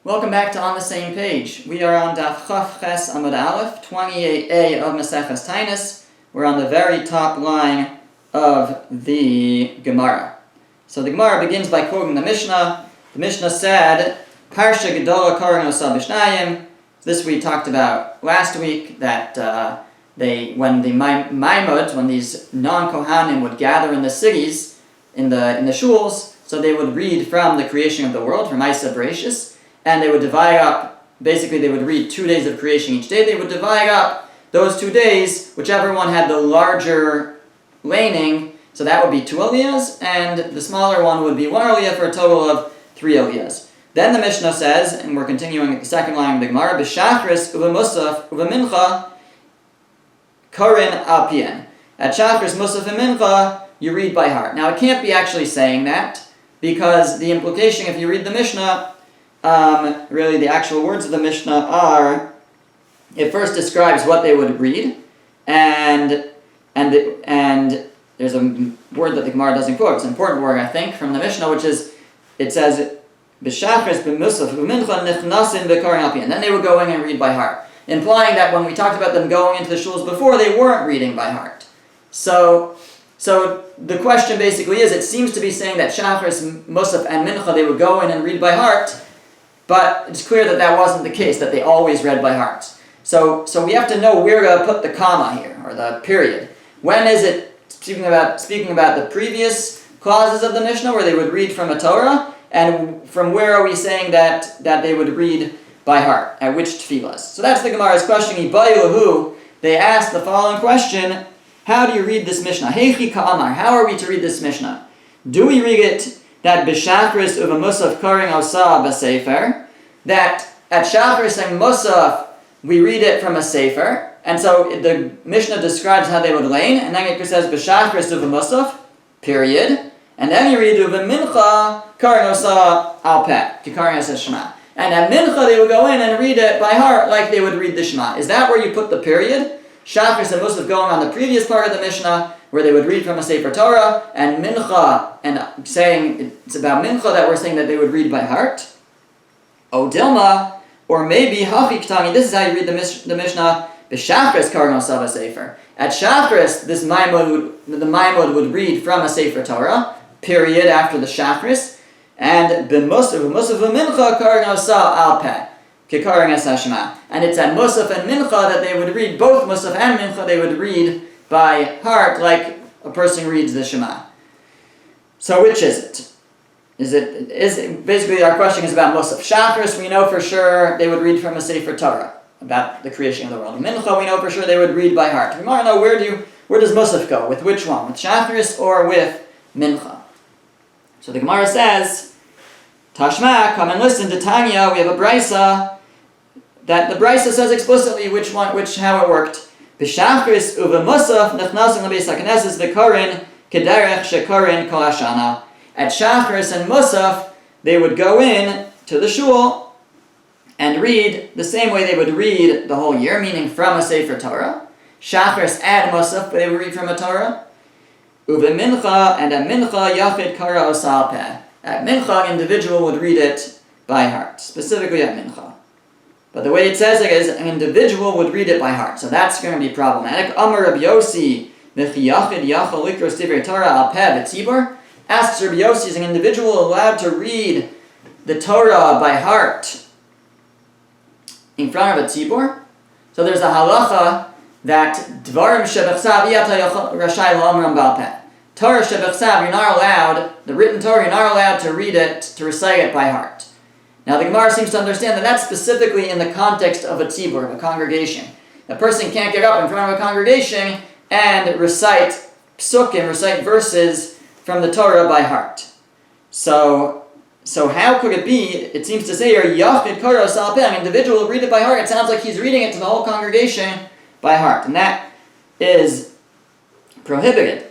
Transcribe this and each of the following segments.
Welcome back to On the Same Page. We are on Daf Chaf Ches Amud Aleph, 28a of Maseches Taanis. We're on the very top line of the Gemara. So the Gemara begins by quoting the Mishnah. The Mishnah said, Parsha Gedola Karan Osa B'Shnayim. This we talked about last week, that when these non-Kohanim would gather in the cities, in the shuls, so they would read from the creation of the world, from Isa Bereshis, and they would divide up, basically they would read 2 days of creation each day. They would divide up those 2 days, whichever one had the larger laning, so that would be 2 aliyahs, and the smaller one would be 1 aliyah, for a total of 3 aliyahs. Then the Mishnah says, and we're continuing at the second line of the Gemara, B'shachris uva musaf uva mincha karin al pien. At Shachris, Musaf, and Mincha, you read by heart. Now it can't be actually saying that, because the implication, if you read the Mishnah, really the actual words of the Mishnah are, it first describes what they would read, and there's a word that the Gemara doesn't quote. It's an important word, I think, from the Mishnah, which is, it says, B'shachris b'musaf b'mincha nichnasin b'karin al pien. And then they would go in and read by heart, implying that when we talked about them going into the shuls before, they weren't reading by heart. So the question basically is, it seems to be saying that Shachris, Musaf, and Mincha, they would go in and read by heart, but it's clear that that wasn't the case, that they always read by heart. So we have to know where to put the comma here, or the period. When is it speaking about the previous clauses of the Mishnah, where they would read from a Torah, and from where are we saying that they would read by heart, at which tefillas? So that's the Gemara's question. They asked the following question: how do you read this Mishnah? Heichi ka'amar, how are we to read this Mishnah? Do we read it that b'shachris uva musaf karing osa b'sefer, that at shachris and musaf we read it from a sefer, and so the Mishnah describes how they would lane, and then it says b'shachris uva musaf, period, and then you read uva mincha karing osa al peh, kikaring osa shema. And at mincha they would go in and read it by heart like they would read the Shema. Is that where you put the period? Shachris and Musaf going on the previous part of the Mishnah, where they would read from a Sefer Torah, and Mincha, and saying it's about Mincha that we're saying that they would read by heart. O Dilma, or maybe Hachi Ktani, this is how you read the Mishnah, B'Shachris Karno Sava Sefer. At Shachris, the Maimud would read from a Sefer Torah, period, after the Shachris, and B'Musaf Mincha Karno Sa Al Peh. And it's at Musaf and Mincha that they would read, both Musaf and Mincha, they would read by heart like a person reads the Shema. So which is it? Is it basically our question is about Musaf. Shachris, we know for sure they would read from a Sefer Torah about the creation of the world. Mincha, we know for sure they would read by heart. We want to know where does Musaf go? With which one? With Shachris or with Mincha? So the Gemara says, Tashma, come and listen to Tanya. We have a brisa that the brisa says explicitly how it worked. B'shachris uva musaf nechnasim lebeis haKnesses v'korin kederech shekorin kol hashana. At Shachris and Musaf, they would go in to the shul and read the same way they would read the whole year, meaning from a Sefer Torah. Shachris and Musaf, they would read from a Torah. Uva mincha, and at mincha yachid kara osal peh. At mincha, individual would read it by heart, specifically at mincha. But the way it says it is, an individual would read it by heart, so that's going to be problematic. Amar Rabbi Yossi, v'chi yachid yachal likros divrei Torah al peh v'tzibur. Asks Rabbi Yossi, is an individual allowed to read the Torah by heart in front of a tzibur? So there's a halacha that dvarim shebechsav yata rashai la'amram bal peh. Torah shebechsav, you're not allowed, the written Torah, you're not allowed to read it, to recite it by heart. Now the Gemara seems to understand that that's specifically in the context of a tzibur, of a congregation. A person can't get up in front of a congregation and recite psukim, recite verses from the Torah by heart. So how could it be, it seems to say here, Yachid Karo Sal Peh, an individual will read it by heart. It sounds like he's reading it to the whole congregation by heart, and that is prohibited.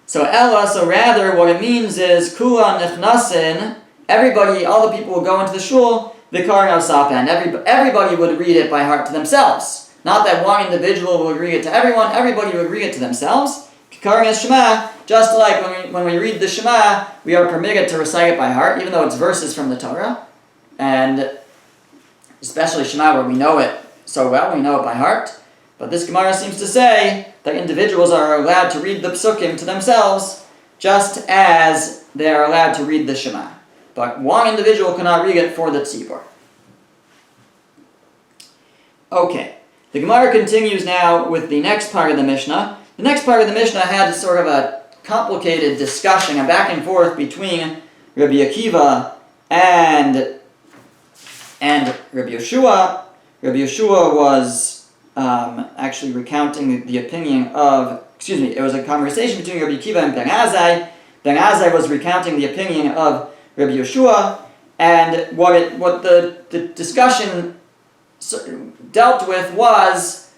So rather what it means is Kula Nechnasin, everybody, all the people will go into the shul, V'karin Osal Peh, and everybody would read it by heart to themselves. Not that one individual would read it to everyone, everybody would read it to themselves. Kikaring as Shema, just like when we read the Shema, we are permitted to recite it by heart, even though it's verses from the Torah. And especially Shema, where we know it so well, we know it by heart. But this Gemara seems to say that individuals are allowed to read the psukim to themselves, just as they are allowed to read the Shema. But one individual cannot read it for the tzibur. Okay, the Gemara continues now with the next part of the Mishnah. The next part of the Mishnah had sort of a complicated discussion, a back and forth between Rabbi Akiva and Rabbi Yeshua. Rabbi Yeshua was actually recounting the opinion of, it was a conversation between Rabbi Akiva and Ben Azai. Ben Azai was recounting the opinion of Rabbi Yeshua, and what the discussion dealt with was,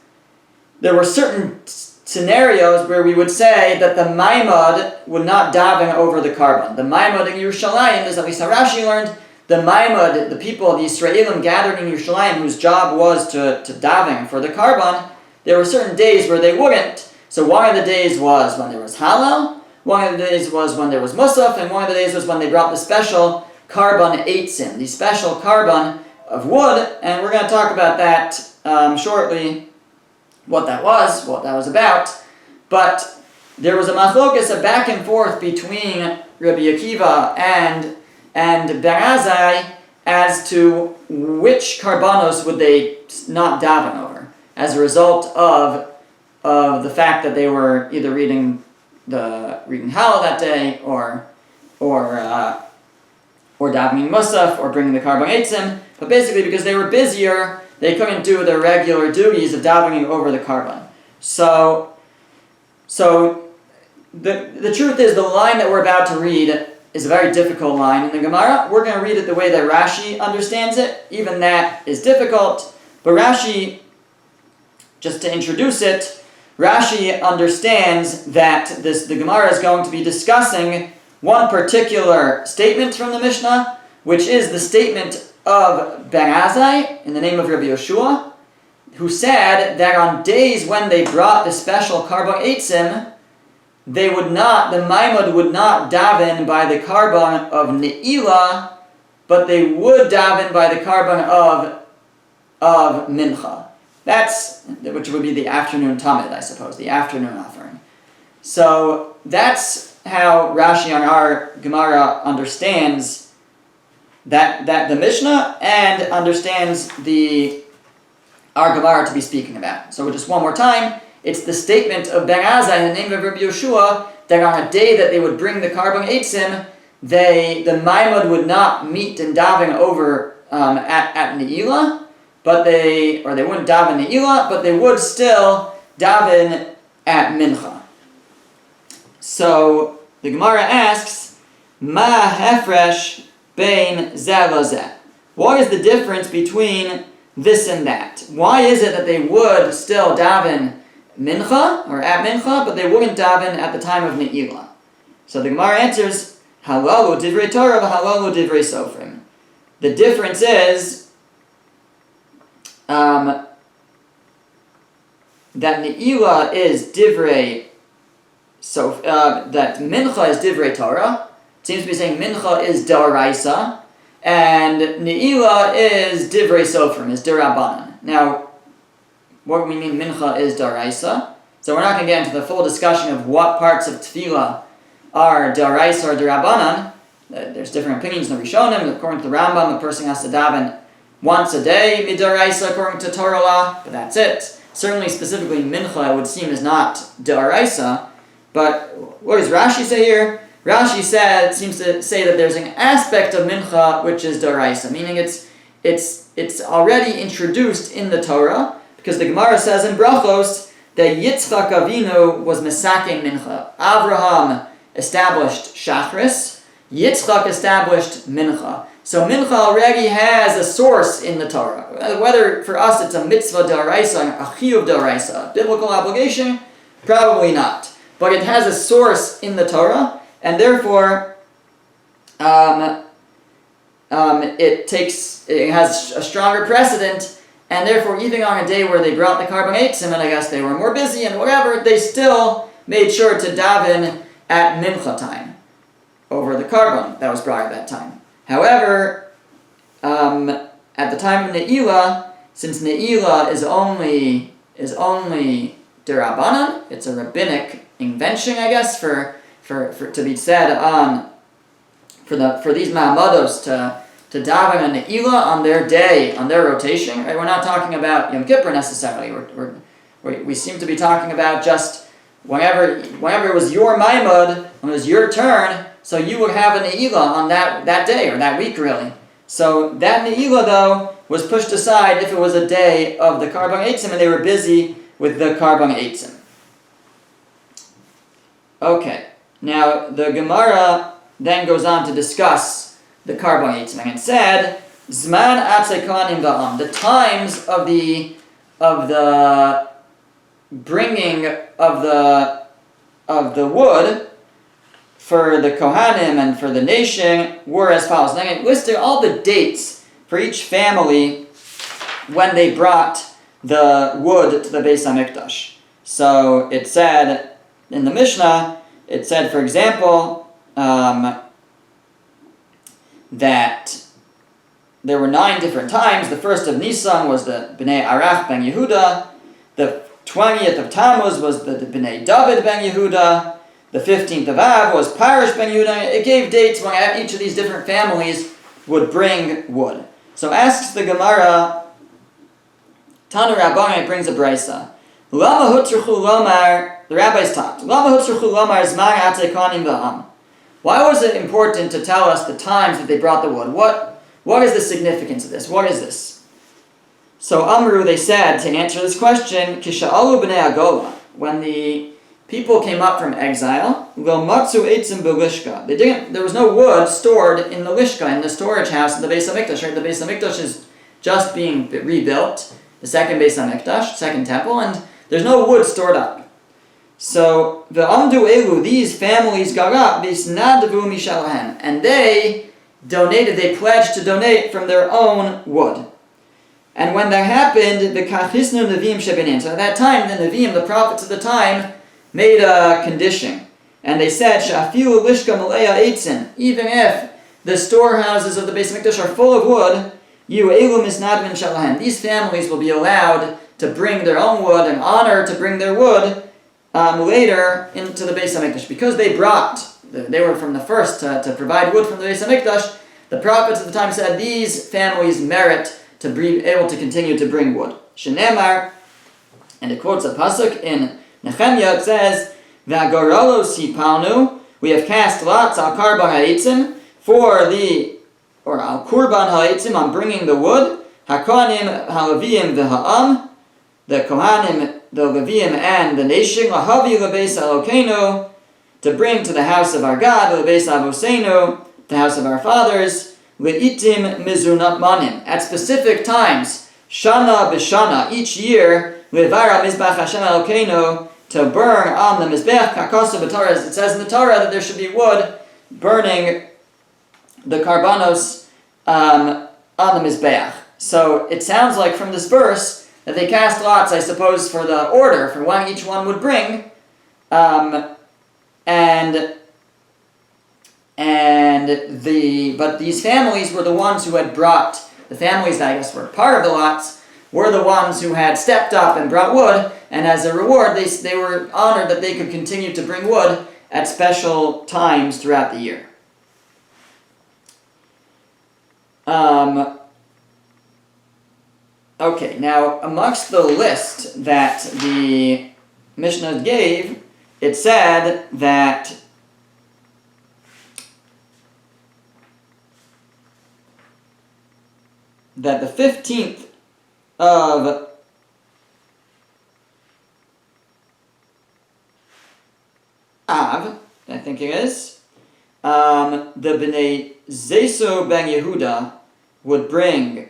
there were certain scenarios where we would say that the Maimad would not daven over the Karban. The Maimad in Yerushalayim, as at least how Rashi learned, the Maimad, the people, the Yisraelim gathered in Yerushalayim, whose job was to daven for the Karban, there were certain days where they wouldn't. So one of the days was when there was Halal, one of the days was when there was Musaf, and one of the days was when they brought the special Karban Eitzim, the special Karban of wood, and we're going to talk about that shortly, what that was about. But there was a machlokas, a back and forth between Rabbi Akiva and Ben Azai as to which karbanos would they not daven over, as a result of the fact that they were either reading Halal that day, or davening Musaf, or bringing the Karban Eitzim, but basically because they were busier, they couldn't do their regular duties of davening over the Karban. So the truth is, the line that we're about to read is a very difficult line in the Gemara. We're going to read it the way that Rashi understands it. Even that is difficult, but Rashi, just to introduce it, Rashi understands that the Gemara is going to be discussing one particular statement from the Mishnah, which is the statement of Ben Azai in the name of Rabbi Yeshua, who said that on days when they brought the special Karban Eitzim, the Maimad would not daven by the Karban of Ne'ilah, but they would daven by the Karban of Mincha. Which would be the afternoon Tamid, I suppose, the afternoon offering. So that's how Rashi on our Gemara understands that the Mishnah, and understands our Gemara to be speaking about. So just one more time, it's the statement of Ben Azai in the name of Rabbi Yeshua that on a day that they would bring the Karban Eitzim, the Maimad would not meet and daven over at Ne'ilah, they wouldn't daven Ne'ilah, but they would still daven at Mincha. So the Gemara asks, Ma hefresh bein zeh lazeh. What is the difference between this and that? Why is it that they would still daven Mincha, or at Mincha, but they wouldn't daven at the time of Ne'ilah? So the Gemara answers, Halalu divrei Torah v'halalu divrei Sofrim. The difference is that Ne'ilah is divrei, that Mincha is divrei Torah. It seems to be saying Mincha is Daraisa, and Ne'ilah is divrei Sofrim, is Dirabanan. Now, what do we mean Mincha is Daraisa? So we're not going to get into the full discussion of what parts of Tefillah are Daraisa or Dirabanan. There's different opinions in the Rishonim. According to the Rambam, the person has to daven once a day, midaraisa, according to Torah law, but that's it. Certainly, specifically, Mincha, it would seem, is not daraisa. But what does Rashi say here? Rashi seems to say that there's an aspect of Mincha which is daraisa, meaning it's already introduced in the Torah, because the Gemara says in Brachos that Yitzchak Avinu was mesaking Mincha. Avraham established Shachris, Yitzchak established Mincha. So Mincha already has a source in the Torah. Whether for us it's a mitzvah d'oraisa, a chiyuv d'oraisa, biblical obligation, probably not. But it has a source in the Torah, and therefore it has a stronger precedent, and therefore even on a day where they brought the Karban Eitzim, and I guess they were more busy and whatever, they still made sure to daven at Mincha time over the Karban that was brought at that time. However, at the time of Ne'ilah, since Ne'ilah is only Derabanan, it's a rabbinic invention, I guess, for to be said on for these Ma'amados to daven on Ne'ilah on their day, on their rotation. Right? We're not talking about Yom Kippur necessarily. We seem to be talking about just whenever it was your Maimad, when it was your turn, so you would have a Ne'ilah on that day, or that week really. So that Ne'ilah, though, was pushed aside if it was a day of the Karban Eitzim and they were busy with the Karban Eitzim. Okay, now the Gemara then goes on to discuss the Karban Eitzim, and it said, Zman Atzei Kohanim Va'am, the times of the bringing of the wood for the Kohanim and for the nation were as follows. Now it listed all the dates for each family when they brought the wood to the Beis HaMikdash. So it said in the Mishnah, it said, for example, that there were 9 different times. The first of Nisan was the Bnei Arach ben Yehuda. The 20th of Tammuz was the Bnei David ben Yehuda. The 15th of Av was Parish ben Yehuda. It gave dates when each of these different families would bring wood. So asks the Gemara, Tanu Rabbanai brings a brisa. Lama hutzruchu lomar, the rabbis talked. Lama hutzruchu lomar zman atzei kohanim v'ham. Why was it important to tell us the times that they brought the wood? What is the significance of this? What is this? So Amru, they said, to answer this question, Kisha'alu b'nei Agola, when the people came up from exile, lo matzu eitzim b'lishka. There was no wood stored in the lishka, in the storage house in the Beis HaMikdash. Right? The Beis HaMikdash is just being rebuilt, the second Beis HaMikdash, second temple, and there's no wood stored up. So the Amdu Elu, these families got up, visnadavu mishalahem, and they pledged to donate from their own wood. And when that happened, the kachisnu neviim shebenin. So at that time, the neviim, the prophets of the time, made a condition, and they said, "Shafilu lishka malaya eitzin." Even if the storehouses of the Beis HaMikdash are full of wood, you elu misnadvin shalahem. These families will be allowed to bring their own wood, an honor to bring their wood later into the Beis HaMikdash, because they were from the first to provide wood from the Beis HaMikdash. The prophets at the time said these families merit to be able to continue to bring wood. Shenemar, and it quotes a pasuk in Nehemiah. It says, "V'agorolos hipalnu," we have cast lots al karban ha'itzim or al kurban ha'itzim, on bringing the wood. Hakohanim haLeviim v'ha'am, the Kohanim, the Leviim, and the nation, lahavi lebeis Elokeinu, to bring to the house of our God, lebeis Avoseinu, the house of our fathers, leitim mizunat manim, at specific times, shana b'shana, each year, levara mizbach Hashem Elokeinu, to burn on the mizbech kakasu b'Torah. It says in the Torah that there should be wood burning the karbanos on the mizbech. So it sounds like from this verse that they cast lots, I suppose, for the order, for when each one would bring, but these families were the ones who had brought, the families that I guess were part of the lots, were the ones who had stepped up and brought wood, and as a reward, they were honored that they could continue to bring wood at special times throughout the year. Okay, now amongst the list that the Mishnah gave, it said that the 15th of Av, I think it is, the Bnei Zeso ben Yehuda would bring,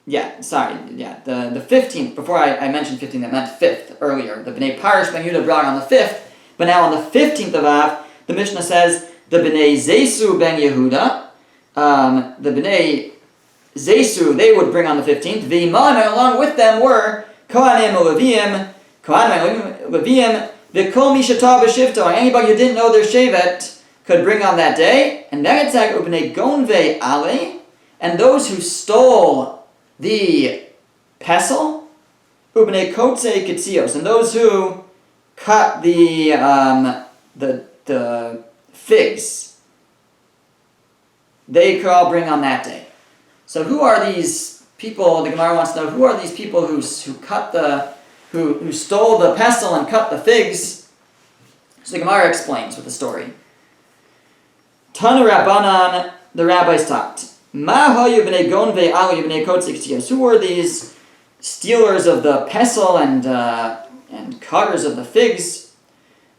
the 15th, before I mentioned 15th, I meant 5th earlier. The Bnei Parish ben Yehuda brought on the 5th, but now on the 15th of Av, the Mishnah says, the Bnei Zesu ben Yehuda, the Bnei Zesu, they would bring on the 15th. V'imam, and along with them were Kohanim Leviim, V'kol mi shetah b'shivto, and anybody who didn't know their shevet could bring on that day. And then it said Ubnei Gonvei Ale, and those who stole the pestle, ubnei kotze kitzios, and those who cut the figs, they could all bring on that day. So who are these people? The Gemara wants to know, who are these people who stole the pestle and cut the figs? So the Gemara explains with the story. Tana Rabbanan, the rabbis taught. Ma hayu b'nei gonvei alu b'nei kotze kitzios. Who were these stealers of the pestle and cutters of the figs?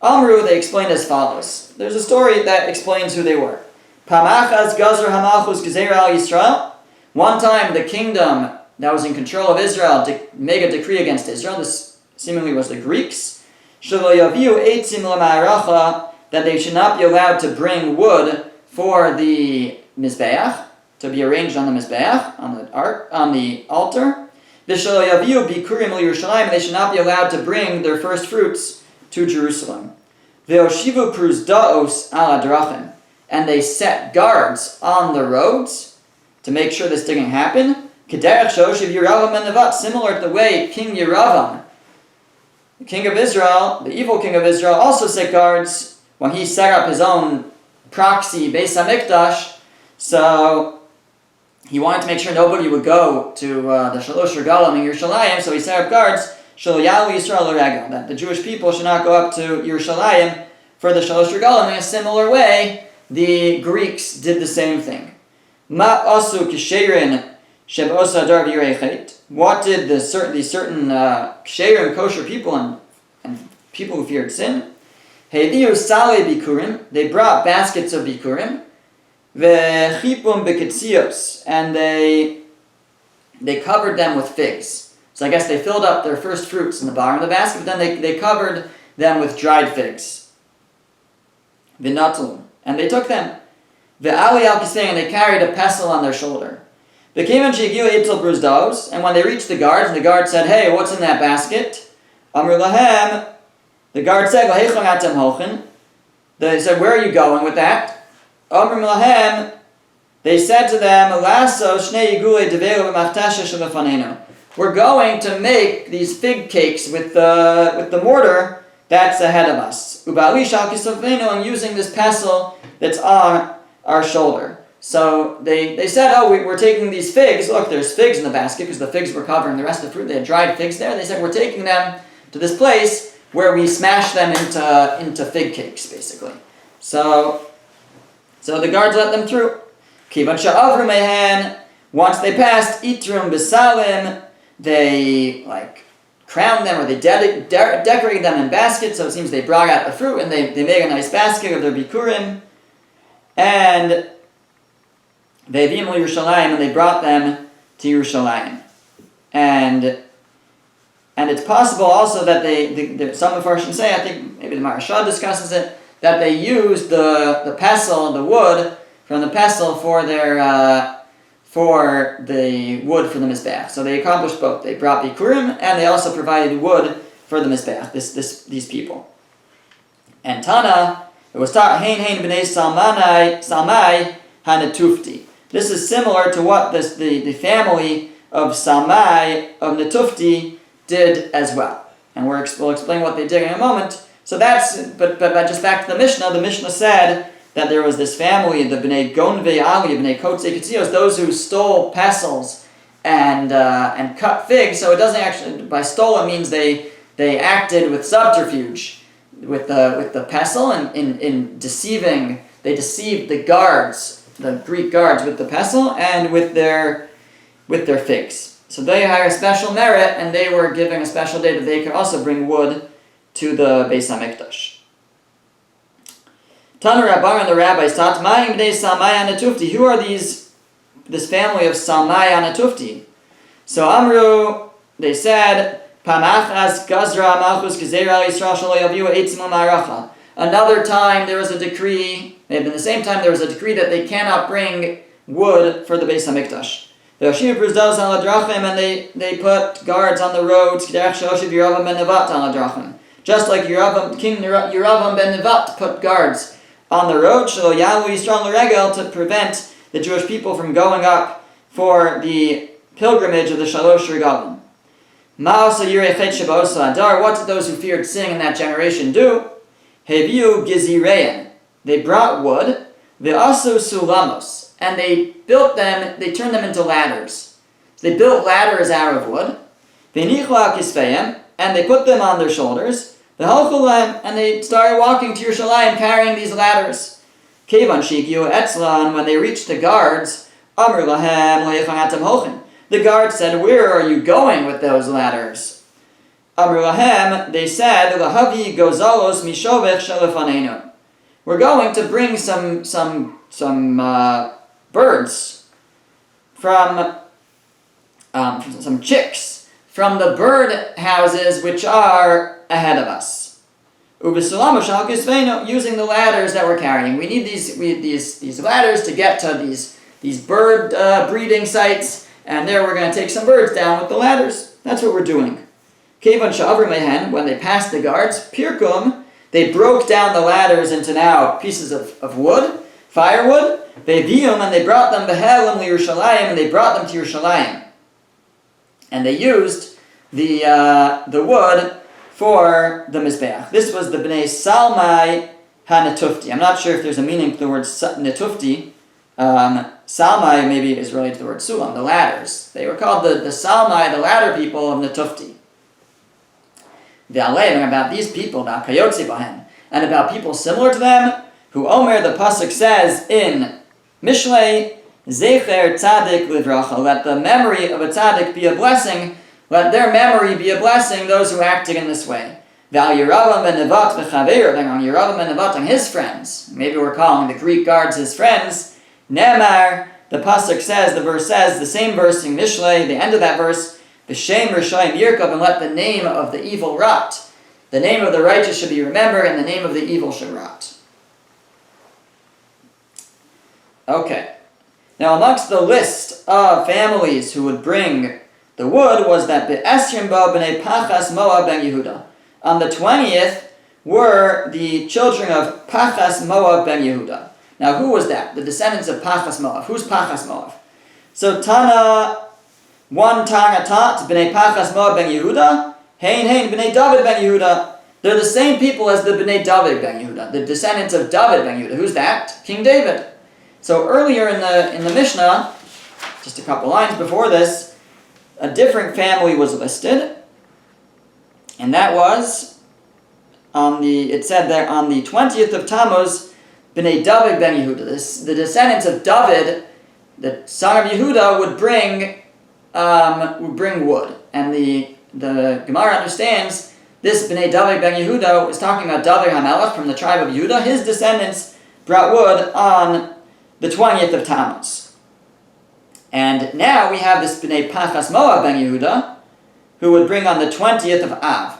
Amru, they explained as follows. There's a story that explains who they were. Pamachas gazer hamalchus gezer al Yisrael. One time the kingdom that was in control of Israel made a decree against Israel. This seemingly was the Greeks. Shelo yaviu eitzim l'ma'aracha, that they should not be allowed to bring wood for the mizbeach, to be arranged on the mizbeach, on the altar. V'shelo yaviu bikurim l'Yerushalayim, they should not be allowed to bring their first fruits to Jerusalem. Ve'oshivu pruzdaos ala drachim, and they set guards on the roads to make sure this didn't happen. Kederech shoshiv Yeravam ben Nevat, similar to the way King Yeravam, the king of Israel, the evil king of Israel, also set guards when he set up his own proxy Beis HaMikdash. So he wanted to make sure nobody would go to the Shalosh Regalim in Yerushalayim, so he set up guards, Shelo Yalu Yisrael L'Regel, that the Jewish people should not go up to Yerushalayim for the Shalosh Regalim. In a similar way, the Greeks did the same thing. Ma asu kisherin sheb osa dar v'yirechet. What did these certain ksherim, kosher people and people who feared sin? Heidiu sale bikurim. They brought baskets of bikurim. V'chipum beketzios, and they covered them with figs. So I guess they filled up their first fruits in the bottom of the basket, but then they covered them with dried figs. V'natum, and they took them. V'ali al kisei, and they carried a pestle on their shoulder. V'kevan shegiu eitel bruzdos, and when they reached the guards, and the guard said, "Hey, what's in that basket?" Amr lahem, the guard said, "Lahechon atem hochen." They said, "Where are you going with that?" Amr lahem, they said to them, "Lasso shnei yigulei develu b'machtasha shelefanenu." We're going to make these fig cakes with the mortar that's ahead of us. Ubali shal kisofenu, and using this pestle that's on our shoulder. So they said, "Oh, we're taking these figs. Look, there's figs in the basket," because the figs were covering the rest of the fruit. They had dried figs there. They said, "We're taking them to this place where we smash them into fig cakes, basically." So the guards let them through. Kivan sha'avru mehen. Once they passed, itrum besalim, they crowned them, or they decorated them in baskets. So it seems they brought out the fruit and they made a nice basket of their bikurim. And they v'im Yerushalayim, and they brought them to Yerushalayim. And it's possible also that some of Farshim say, I think maybe the Maharshal discusses it, that they used the pestle, the wood from the pestle for the wood for the Mizbeach. So they accomplished both. They brought bikurim, and they also provided wood for the Mizbeach, these people. And Tana, it was taught, Hein b'nei Salmai hanetufti. This is similar to what the family of Salmai of Netufti did as well. And we'll explain what they did in a moment. So but just back to the Mishnah said that there was this family, the B'nai Gonvei Ali, B'nai Kotze Ketzios, those who stole pestles and cut figs. So it doesn't actually, by stole it means they acted with subterfuge with the pestle, and in deceiving, they deceived the guards, the Greek guards, with the pestle and with their figs. So they had a special merit, and they were given a special day that they could also bring wood to the Beis HaMikdash. Tanu Rabban and the rabbis taught, Ma'im b'nei Salmai Anatufti. Who are this family of Salmai Anatufti? So Amru, they said, Pamachas Gazra Malchus Gezer al Yisrael Shelo Yaviu Eitzim L'Ma'aracha. Another time there was a decree, maybe in the same time there was a decree that they cannot bring wood for the Beis HaMikdash. And they put guards on the roads, just like King Yeravam ben Nevat put guards on the road, to prevent the Jewish people from going up for the pilgrimage of the Shalosh Regalim. Ma'asa Yirei Chet Sheba'osa Adar, what did those who feared sin in that generation do? Heviu Gizirein, they brought wood, Ve'asu Sulamos, and they built them, they turned them into ladders. They built ladders out of wood, Ve'nichla Kisfeim, and they put them on their shoulders, Ve'halchulam, and they started walking to Yerushalayim carrying these ladders. Kevan Shigiu Etzlan, when they reached the guards, Amr Lahem Le'echanatem Hochen. The guard said, "Where are you going with those ladders?" Amr Lahem, they said, "Lahavi gozalos mishovech shelefanenu." We're going to bring some birds from some chicks from the bird houses which are ahead of us. Ubisulam shal kisvenu, using the ladders that we're carrying. We need these ladders to get to these bird breeding sites. And there we're going to take some birds down with the ladders. That's what we're doing. Kevan sha'avr mehen, when they passed the guards, pirkum, they broke down the ladders into now pieces of wood, firewood. Ve'vium, and they brought them behelim liYerushalayim, and they brought them to Yerushalayim. And they used the wood for the Mizbeach. This was the Bnei Salmai HaNetufti. I'm not sure if there's a meaning to the word Netufti. Salmai maybe is related to the word Sulam, the ladders. They were called the Salmai, the ladder people of Netufti. Ve'aleim, about these people, Kayotzi Bahem, and about people similar to them, who Omer, the Pasuk says in Mishlei, Zecher Tzadik Livracha, let the memory of a Tzadik be a blessing, let their memory be a blessing, those who acted in this way. Ve'al Yeravam ben Nevat v'chaver, then on Yeravam ben Nevat and his friends, maybe we're calling the Greek guards his friends, Nemar, the pasuk says, the verse says, the same verse in Mishlei, the end of that verse, B'shem Rishayim Yirkov, and let the name of the evil rot. The name of the righteous should be remembered, and the name of the evil should rot. Okay. Now amongst the list of families who would bring the wood was that Be'esrim Ba B'nei Pachas Moab ben Yehuda. On the 20th were the children of Pachas Moab ben Yehuda. Now, who was that? The descendants of Pachas Moab. Who's Pachas Moab? So, one Tana Tat, B'nei Pachas Moab ben Yehuda, Hein, B'nei David ben Yehuda. They're the same people as the B'nei David ben Yehuda, the descendants of David ben Yehuda. Who's that? King David. So, earlier in the Mishnah, just a couple lines before this, a different family was listed, and that was, it said there, on the 20th of Tammuz, B'nei David ben Yehuda, the descendants of David, the son of Yehuda, would bring wood. And the Gemara understands this B'nei David ben Yehuda is talking about David HaMelech from the tribe of Yehuda. His descendants brought wood on the 20th of Tammuz. And now we have this B'nei Pachas Moab ben Yehuda, who would bring on the 20th of Av.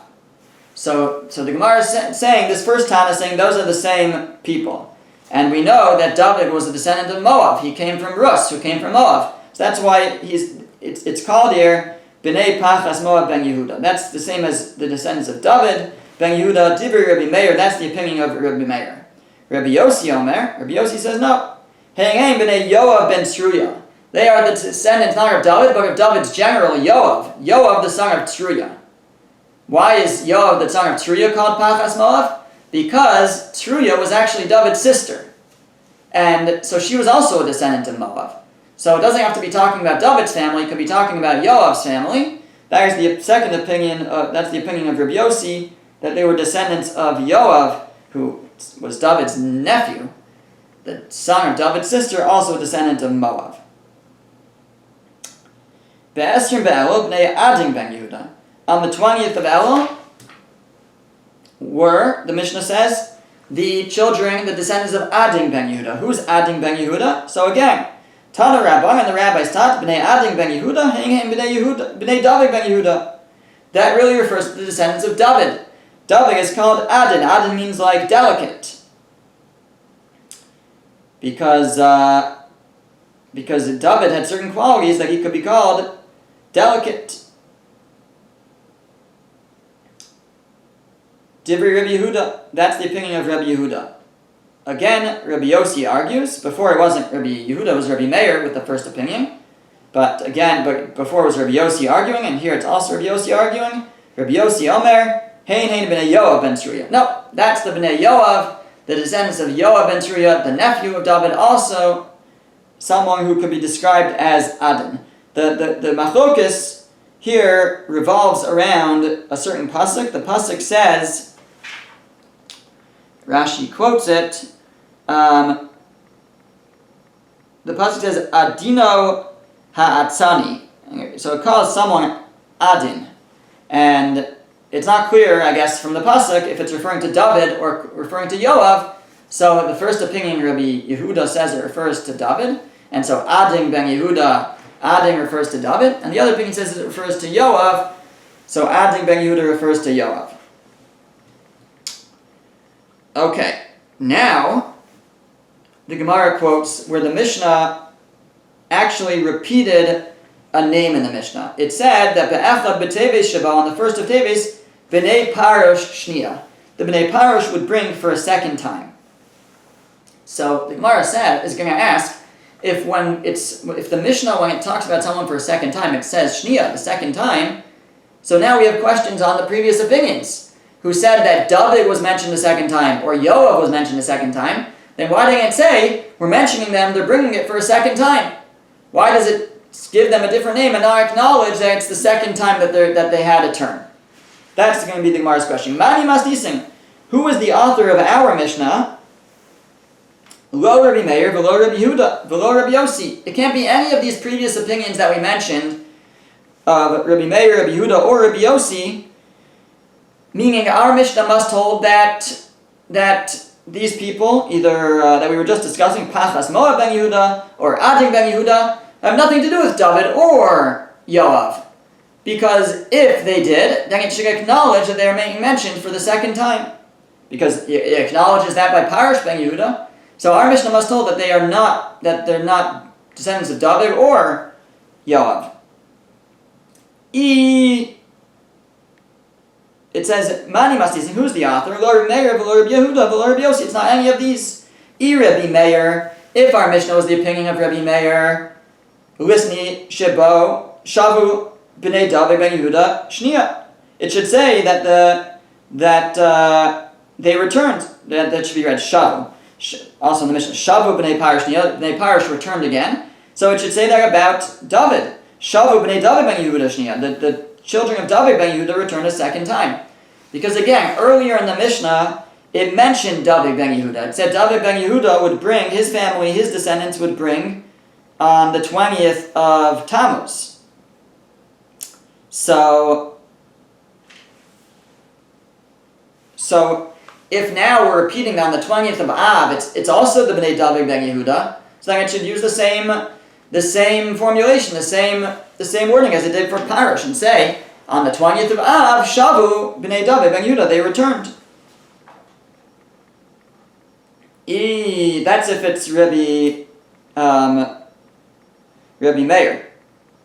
So the Gemara is saying, this first Tana is saying those are the same people. And we know that David was a descendant of Moab. He came from Rus, who came from Moab. So that's why it's called here B'nei Pachas Moab ben Yehuda. That's the same as the descendants of David ben Yehuda. Divri Rabbi Meir, that's the opinion of Rabbi Meir. Rabbi Yossi says no. Hein B'nei Yoav ben Tzruya. They are the descendants not of David, but of David's general, Yoav. Yoav, the son of Tzruya. Why is Yoav, the son of Tzruya, called Pachas Moab? Because Tzruya was actually David's sister. And so she was also a descendant of Moab. So it doesn't have to be talking about David's family, it could be talking about Yoav's family. That is the second opinion, that's the opinion of Rabbi Yossi, that they were descendants of Yoav, who was David's nephew, the son of David's sister, also a descendant of Moab. Be'esrim be'elul b'nei Adin ben Yehuda. On the 20th of Elul were, the Mishnah says, the children, the descendants of Adin ben Yehuda. Who's Adin ben Yehuda? So again, Tana Rabban, and the rabbis taught, B'nei Adin ben Yehuda, Hein B'nei David ben Yehuda. That really refers to the descendants of David. David is called Adin. Adin means like delicate. Because David had certain qualities that he could be called delicate. Divri Rabbi Yehuda, that's the opinion of Rabbi Yehuda. Again, Rabbi Yossi argues, before it wasn't Rabbi Yehuda, it was Rabbi Meir with the first opinion. But before it was Rabbi Yossi arguing, and here it's also Rabbi Yossi arguing. Rabbi Yossi Omer, Hein b'nei Yoav ben Tzruya. No, that's the b'nei Yoav, the descendants of Yoav ben Tzruya, the nephew of David, also someone who could be described as Adin. The machlokus here revolves around a certain pasuk. The pasuk says, Rashi quotes it, the pasuk says, Adino ha'atzani. So it calls someone Adin. And it's not clear, I guess, from the pasuk if it's referring to David or referring to Yoav. So the first opinion, Rabbi Yehuda says it refers to David. And so Adin ben Yehuda, Adin refers to David. And the other opinion says it refers to Yoav. So Adin ben Yehuda refers to Yoav. Okay, now the Gemara quotes where the Mishnah actually repeated a name in the Mishnah. It said that be'echad b'teves sheba, on the first of Teves, b'nei parosh shnia. The b'nei parosh would bring for a second time. So the Gemara is going to ask if the Mishnah, when it talks about someone for a second time, it says shnia, the second time. So now we have questions on the previous opinions. Who said that David was mentioned the second time, or Yoav was mentioned the second time, then why didn't it say, we're mentioning them, they're bringing it for a second time? Why does it give them a different name and not acknowledge that it's the second time that they had a turn? That's going to be the Gemara's question. Mani masdising, who is the author of our Mishnah? Lo Rabbi Meir, v'lo Rabbi Yehuda, v'lo Rabbi Yossi. It can't be any of these previous opinions that we mentioned, of Rabbi Meir, Rabbi Yehuda, or Rabbi Yossi. Meaning our Mishnah must hold that these people, either that we were just discussing, Pachas Moab ben Yehuda or Adin ben Yehuda, have nothing to do with David or Yoav. Because if they did, then it should acknowledge that they are making mention for the second time. Because it acknowledges that by Parash ben Yehuda. So our Mishnah must hold that they're not descendants of David or Yoav. It says, Mani masdising, who's the author? Lo Rabbi Meir, v'lo Rabbi Yehuda, v'lo Rabbi Yossi. It's not any of these. Rabbi Meir, if our Mishnah was the opinion of Rabbi Meir, Lisni Shebo, Shavu b'nei David ben Yehuda, Shnia. It should say that they returned. That should be read Shavu. Also in the Mishnah, Shavu b'nei Parash Shnia, b'nei Parash returned again. So it should say that about David. Shavu b'nei David ben Yehuda Shnia. The children of David ben Yehuda returned a second time. Because again, earlier in the Mishnah, it mentioned David ben Yehuda. It said David ben Yehuda would bring, his family, his descendants would bring on the 20th of Tammuz. So if now we're repeating on the 20th of Av, it's also the Bnei David ben Yehuda, so then it should use the same formulation, the same wording as it did for Parash, and say, on the 20th of Av, Shavu b'nei David ben Yehuda, they returned. That's if it's Rabbi Meir.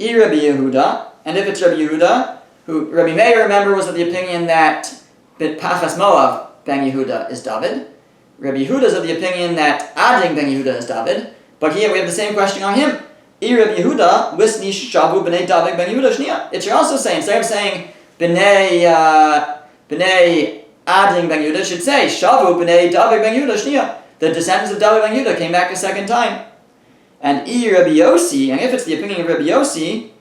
Rabbi Yehuda, and if it's Rabbi Yehuda, who Rabbi Meir, remember, was of the opinion that Pachas Moab ben Yehuda is David. Rabbi Yehuda is of the opinion that Adin ben Yehuda is David. But here we have the same question on him. Rabbi Yehuda, Lisni Shavu b'nei David ben Yehuda Shnia. It should also say, instead of saying b'nei Adin ben Yehuda, it should say Shavu b'nei David ben Yehuda Shnia. The descendants of David ben Yehuda came back a second time. And Rabbi Yossi, and if it's the opinion of Rabbi Yossi,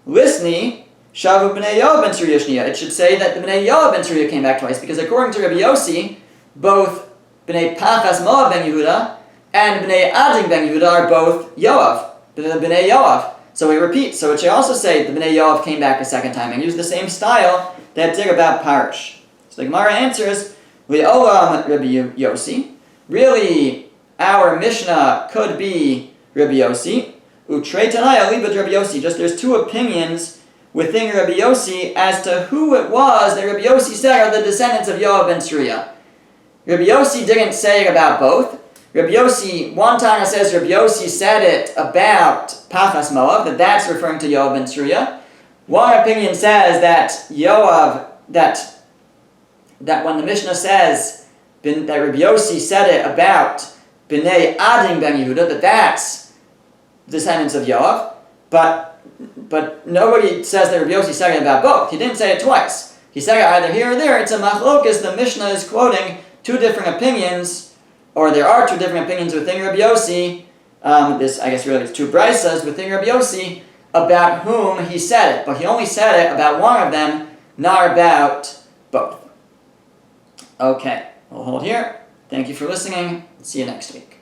Lisni Shavu b'nei Yoav ben Tzruya Shnia. It should say that the b'nei Yoav ben Tzruya came back twice, because according to Rabbi Yossi, both b'nei Pachas Moab ben Yehuda and b'nei Adin ben Yehuda are both Yoav. The B'nai Yoav. So we repeat. So it should also say the B'nai Yoav came back a second time and use the same style that did about Parash. So the Gemara answers, Li'olam Rabbi Yossi. Really, our Mishnah could be Rabbi Yossi. Utrei Tanai Alibad Rabbi Yossi. Just there's two opinions within Rabbi Yossi as to who it was that Rabbi Yossi said are the descendants of Yoav ben Tzruya. Rabbi Yossi didn't say it about both. Rabbi Yossi, one Taanis says Rabbi Yossi said it about Pachas Moab, that's referring to Yoav ben Tzruya. One opinion says that Yoav, that when the Mishnah says that Rabbi Yossi said it about B'nai Adin ben Yehuda, that's descendants of Yoav. But but nobody says that Rabbi Yossi said it about both. He didn't say it twice. He said it either here or there. It's a machlokas. The Mishnah is quoting two different opinions, or there are two different opinions within Rabbi Yossi. This, I guess, really is two brysas within Rabbi Yossi about whom he said it, but he only said it about one of them, not about both. Okay, we'll hold here. Thank you for listening. See you next week.